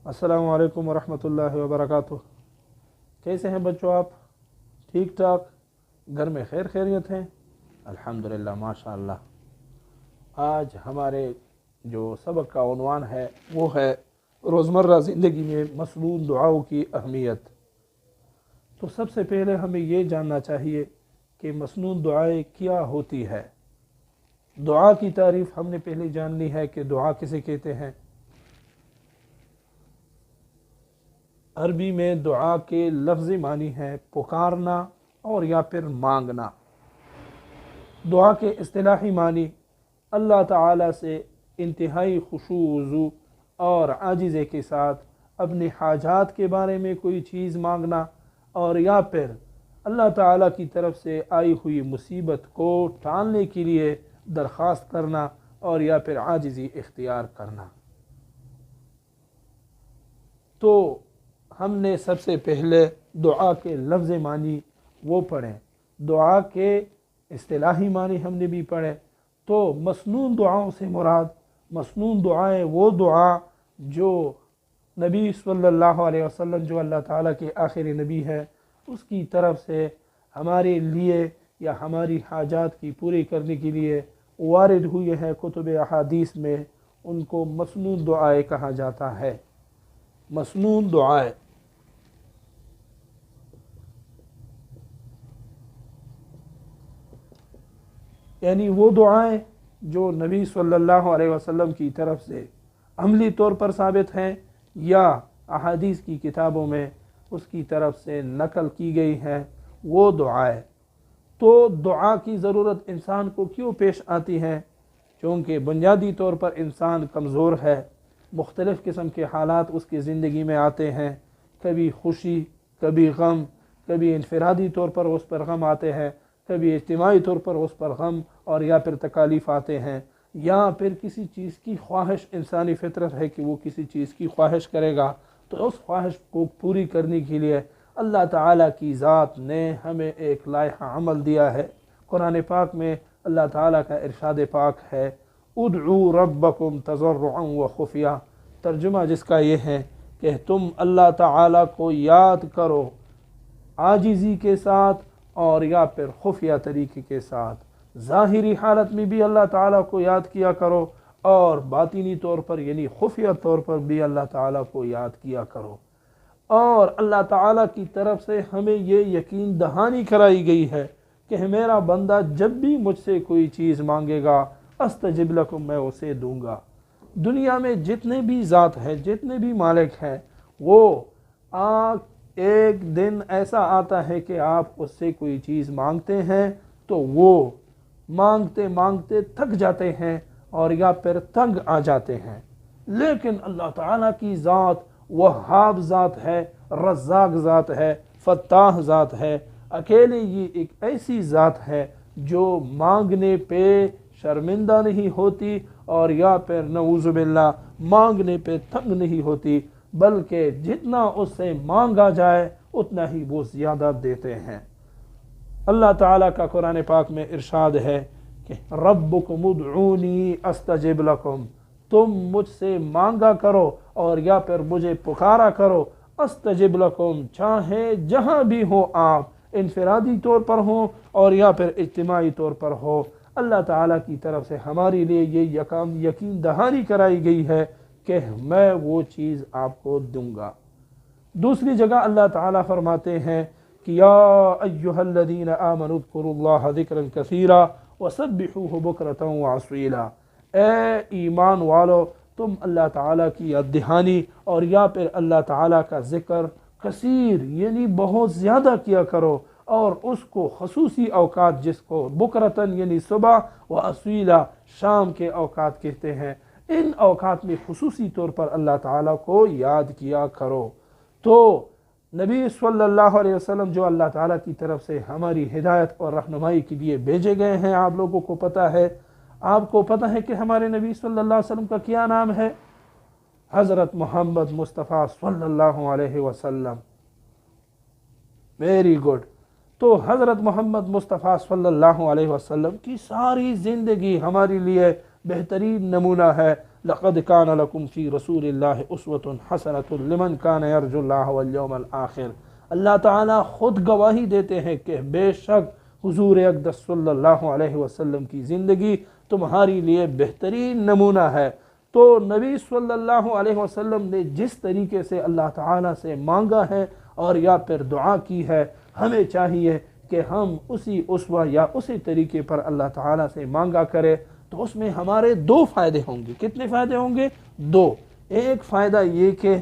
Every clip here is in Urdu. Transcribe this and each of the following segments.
السلام علیکم ورحمۃ اللہ وبرکاتہ۔ کیسے ہیں بچوں آپ؟ ٹھیک ٹھاک؟ گھر میں خیر خیریت ہیں؟ الحمدللہ ماشاء اللہ۔ آج ہمارے جو سبق کا عنوان ہے وہ ہے روزمرہ زندگی میں مسنون دعاؤں کی اہمیت۔ تو سب سے پہلے ہمیں یہ جاننا چاہیے کہ مسنون دعائیں کیا ہوتی ہے۔ دعا کی تعریف ہم نے پہلے جاننی ہے کہ دعا کسے کہتے ہیں۔ عربی میں دعا کے لفظی معنی ہے پکارنا اور یا پھر مانگنا۔ دعا کے اصطلاحی معنی اللہ تعالیٰ سے انتہائی خشوع و وضو اور عاجزی کے ساتھ اپنی حاجات کے بارے میں کوئی چیز مانگنا، اور یا پھر اللہ تعالیٰ کی طرف سے آئی ہوئی مصیبت کو ٹالنے کے لیے درخواست کرنا اور یا پھر عاجزی اختیار کرنا۔ تو ہم نے سب سے پہلے دعا کے لفظ معنی وہ پڑھیں، دعا کے اصطلاحی معنی ہم نے بھی پڑھے۔ تو مسنون دعاؤں سے مراد مسنون دعائیں وہ دعا جو نبی صلی اللہ علیہ وسلم جو اللہ تعالیٰ کے آخری نبی ہے اس کی طرف سے ہمارے لیے یا ہماری حاجات کی پوری کرنے کے لیے وارد ہوئے ہیں کتب احادیث میں، ان کو مسنون دعائیں کہا جاتا ہے۔ مسنون دعائیں یعنی وہ دعائیں جو نبی صلی اللہ علیہ وسلم کی طرف سے عملی طور پر ثابت ہیں یا احادیث کی کتابوں میں اس کی طرف سے نقل کی گئی ہیں، وہ دعائیں۔ تو دعا کی ضرورت انسان کو کیوں پیش آتی ہے؟ چونکہ بنیادی طور پر انسان کمزور ہے، مختلف قسم کے حالات اس کی زندگی میں آتے ہیں، کبھی خوشی، کبھی غم، کبھی انفرادی طور پر اس پر غم آتے ہیں، کبھی اجتماعی طور پر اس پر غم اور یا پھر تکالیف آتے ہیں، یا پھر کسی چیز کی خواہش، انسانی فطرت ہے کہ وہ کسی چیز کی خواہش کرے گا، تو اس خواہش کو پوری کرنے کے لیے اللہ تعالیٰ کی ذات نے ہمیں ایک لائحہ عمل دیا ہے۔ قرآن پاک میں اللہ تعالیٰ کا ارشاد پاک ہے ادعوا ربکم تضرعا وخفیہ، ترجمہ جس کا یہ ہے کہ تم اللہ تعالیٰ کو یاد کرو عاجزی کے ساتھ اور یا پھر خفیہ طریقے کے ساتھ۔ ظاہری حالت میں بھی اللہ تعالیٰ کو یاد کیا کرو اور باطنی طور پر یعنی خفیہ طور پر بھی اللہ تعالیٰ کو یاد کیا کرو۔ اور اللہ تعالیٰ کی طرف سے ہمیں یہ یقین دہانی کرائی گئی ہے کہ میرا بندہ جب بھی مجھ سے کوئی چیز مانگے گا استجب لکم، میں اسے دوں گا۔ دنیا میں جتنے بھی ذات ہیں، جتنے بھی مالک ہیں، وہ ایک دن ایسا آتا ہے کہ آپ اس سے کوئی چیز مانگتے ہیں تو وہ مانگتے مانگتے تھک جاتے ہیں اور یا پھر تنگ آ جاتے ہیں، لیکن اللہ تعالیٰ کی ذات وہاب ذات ہے، رزاق ذات ہے، فتاح ذات ہے۔ اکیلے یہ ایک ایسی ذات ہے جو مانگنے پہ شرمندہ نہیں ہوتی اور یا پھر نعوذ باللہ مانگنے پہ تنگ نہیں ہوتی، بلکہ جتنا اس سے مانگا جائے اتنا ہی وہ زیادہ دیتے ہیں۔ اللہ تعالیٰ کا قرآن پاک میں ارشاد ہے کہ ربکم ادعونی استجب لکم، تم مجھ سے مانگا کرو اور یا پھر مجھے پکارا کرو، استجب لکم، چاہے جہاں بھی ہو آپ، انفرادی طور پر ہو اور یا پھر اجتماعی طور پر ہو، اللہ تعالیٰ کی طرف سے ہمارے لیے یہ یقین دہانی کرائی گئی ہے کہ میں وہ چیز آپ کو دوں گا۔ دوسری جگہ اللہ تعالیٰ فرماتے ہیں کہ یا ایہا الذین آمنوا اذکروا اللہ ذکرا کثیرا وسبحوہ بکرۃ وعصیلا، اے ایمان والو تم اللہ تعالیٰ کی یاد دہانی اور یا پھر اللہ تعالیٰ کا ذکر کثیر یعنی بہت زیادہ کیا کرو، اور اس کو خصوصی اوقات جس کو بکرتن یعنی صبح و اصیلا شام کے اوقات کہتے ہیں، ان اوقات میں خصوصی طور پر اللہ تعالیٰ کو یاد کیا کرو۔ تو نبی صلی اللہ علیہ وسلم جو اللہ تعالیٰ کی طرف سے ہماری ہدایت اور رہنمائی کے لیے بھیجے گئے ہیں، آپ لوگوں کو پتہ ہے، آپ کو پتہ ہے کہ ہمارے نبی صلی اللہ علیہ وسلم کا کیا نام ہے؟ حضرت محمد مصطفیٰ صلی اللہ علیہ وسلم۔ Very good. تو حضرت محمد مصطفیٰ صلی اللہ علیہ وسلم کی ساری زندگی ہمارے لیے بہترین نمونہ ہے۔ لقد کان لکم فی رسول اللہ اسوۃ حسنۃ لمن کان یرجو اللہ والیوم الآخر۔ اللہ تعالیٰ خود گواہی دیتے ہیں کہ بے شک حضور اقدس صلی اللہ علیہ وسلم کی زندگی تمہاری لیے بہترین نمونہ ہے۔ تو نبی صلی اللہ علیہ وسلم نے جس طریقے سے اللہ تعالیٰ سے مانگا ہے اور یا پھر دعا کی ہے، ہمیں چاہیے کہ ہم اسی اسوہ یا اسی طریقے پر اللہ تعالیٰ سے مانگا کرے، تو اس میں ہمارے دو فائدے ہوں گے۔ کتنے فائدے ہوں گے؟ دو۔ ایک فائدہ یہ کہ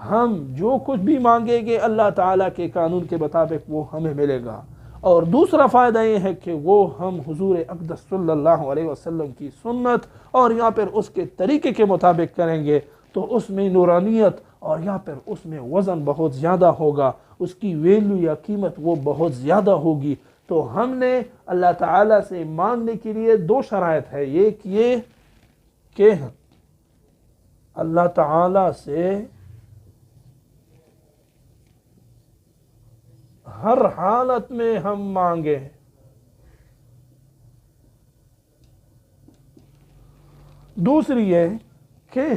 ہم جو کچھ بھی مانگیں گے اللہ تعالیٰ کے قانون کے مطابق وہ ہمیں ملے گا، اور دوسرا فائدہ یہ ہے کہ وہ ہم حضور اقدس صلی اللہ علیہ وسلم کی سنت اور یا پھر اس کے طریقے کے مطابق کریں گے، تو اس میں نورانیت اور یا پھر اس میں وزن بہت زیادہ ہوگا، اس کی ویلیو یا قیمت وہ بہت زیادہ ہوگی۔ تو ہم نے اللہ تعالیٰ سے مانگنے کے لیے دو شرائط ہے۔ ایک یہ کہ اللہ تعالیٰ سے ہر حالت میں ہم مانگیں، دوسری یہ کہ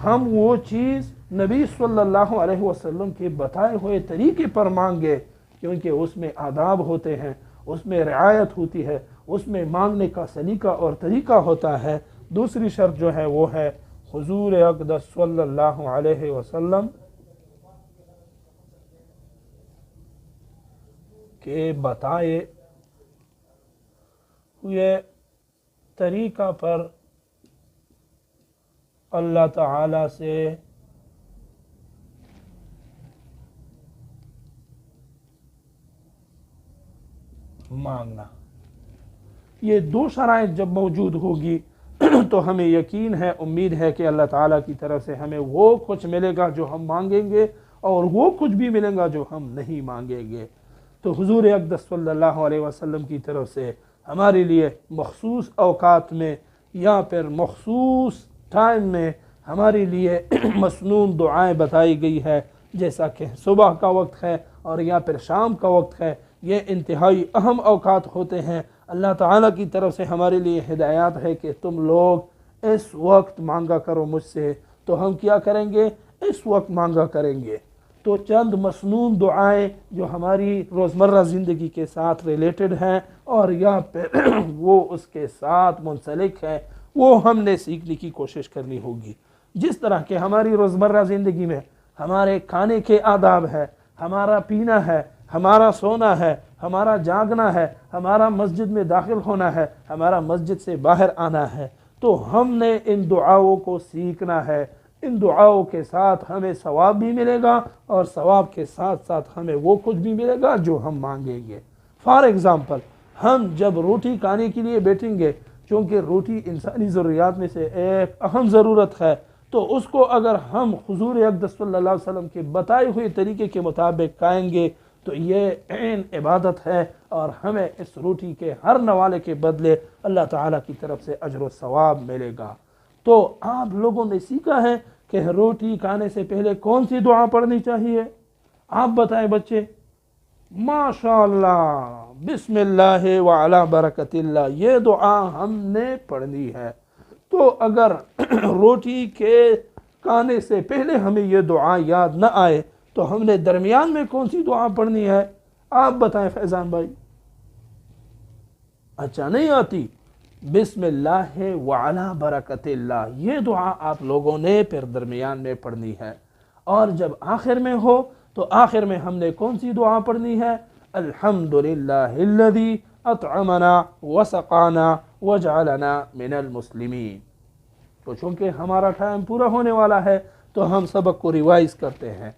ہم وہ چیز نبی صلی اللہ علیہ وسلم کے بتائے ہوئے طریقے پر مانگے، کیونکہ اس میں آداب ہوتے ہیں، اس میں رعایت ہوتی ہے، اس میں مانگنے کا سلیقہ اور طریقہ ہوتا ہے۔ دوسری شرط جو ہے وہ ہے حضور اقدس صلی اللہ علیہ وسلم کے بتائے ہوئے طریقہ پر اللہ تعالی سے مانگنا۔ یہ دو شرائط جب موجود ہوگی تو ہمیں یقین ہے، امید ہے کہ اللہ تعالیٰ کی طرف سے ہمیں وہ کچھ ملے گا جو ہم مانگیں گے، اور وہ کچھ بھی ملے گا جو ہم نہیں مانگیں گے۔ تو حضور اقدس صلی اللہ علیہ وسلم کی طرف سے ہمارے لیے مخصوص اوقات میں یا پھر مخصوص ٹائم میں ہمارے لیے مسنون دعائیں بتائی گئی ہے، جیسا کہ صبح کا وقت ہے اور یا پھر شام کا وقت ہے۔ یہ انتہائی اہم اوقات ہوتے ہیں۔ اللہ تعالیٰ کی طرف سے ہمارے لیے ہدایات ہے کہ تم لوگ اس وقت مانگا کرو مجھ سے، تو ہم کیا کریں گے؟ اس وقت مانگا کریں گے۔ تو چند مسنون دعائیں جو ہماری روزمرہ زندگی کے ساتھ ریلیٹڈ ہیں اور یا پھر وہ اس کے ساتھ منسلک ہیں، وہ ہم نے سیکھنے کی کوشش کرنی ہوگی۔ جس طرح کہ ہماری روزمرہ زندگی میں ہمارے کھانے کے آداب ہے، ہمارا پینا ہے، ہمارا سونا ہے، ہمارا جاگنا ہے، ہمارا مسجد میں داخل ہونا ہے، ہمارا مسجد سے باہر آنا ہے، تو ہم نے ان دعاؤں کو سیکھنا ہے۔ ان دعاؤں کے ساتھ ہمیں ثواب بھی ملے گا اور ثواب کے ساتھ ساتھ ہمیں وہ کچھ بھی ملے گا جو ہم مانگیں گے۔ فار ایگزامپل، ہم جب روٹی کھانے کے لیے بیٹھیں گے، چونکہ روٹی انسانی ضروریات میں سے ایک اہم ضرورت ہے، تو اس کو اگر ہم حضور اقدس صلی اللہ علیہ وسلم کے بتائے ہوئے طریقے کے مطابق کھائیں گے تو یہ عین عبادت ہے، اور ہمیں اس روٹی کے ہر نوالے کے بدلے اللہ تعالیٰ کی طرف سے اجر و ثواب ملے گا۔ تو آپ لوگوں نے سیکھا ہے کہ روٹی کھانے سے پہلے کون سی دعا پڑھنی چاہیے؟ آپ بتائیں بچے۔ ماشاءاللہ، بسم اللہ وعلی برکت اللہ، یہ دعا ہم نے پڑھنی ہے۔ تو اگر روٹی کے کھانے سے پہلے ہمیں یہ دعا یاد نہ آئے تو ہم نے درمیان میں کون سی دعا پڑھنی ہے؟ آپ بتائیں فیضان بھائی۔ اچھا، نہیں آتی؟ بسم اللہ وعلی برکت اللہ، یہ دعا آپ لوگوں نے پھر درمیان میں پڑھنی ہے، اور جب آخر میں ہو تو آخر میں ہم نے کون سی دعا پڑھنی ہے؟ الحمدللہ الذی اطعمنا وسقانا وجعلنا من المسلمین۔ تو چونکہ ہمارا ٹائم پورا ہونے والا ہے تو ہم سبق کو ریوائز کرتے ہیں۔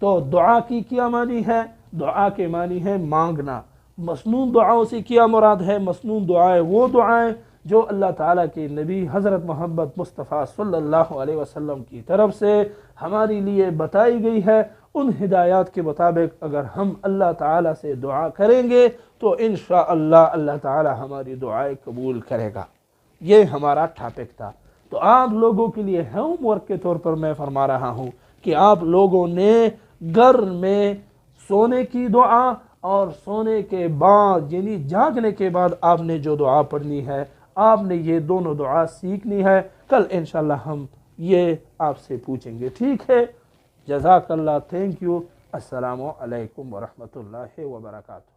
تو دعا کی کیا معنی ہے؟ دعا کے معنی ہے مانگنا۔ مسنون دعاؤں سے کیا مراد ہے؟ مسنون دعائیں وہ دعائیں جو اللہ تعالیٰ کے نبی حضرت محمد مصطفیٰ صلی اللہ علیہ وسلم کی طرف سے ہمارے لیے بتائی گئی ہے۔ ان ہدایات کے مطابق اگر ہم اللہ تعالیٰ سے دعا کریں گے تو انشاءاللہ اللہ تعالیٰ ہماری دعائیں قبول کرے گا۔ یہ ہمارا ٹاپک تھا۔ تو آپ لوگوں کے لیے ہوم ورک کے طور پر میں فرما رہا ہوں کہ آپ لوگوں نے گھر میں سونے کی دعا اور سونے کے بعد یعنی جاگنے کے بعد آپ نے جو دعا پڑھنی ہے، آپ نے یہ دونوں دعا سیکھنی ہے، کل انشاءاللہ ہم یہ آپ سے پوچھیں گے، ٹھیک ہے؟ جزاک اللہ، تھینک یو، السلام علیکم ورحمۃ اللہ وبرکاتہ۔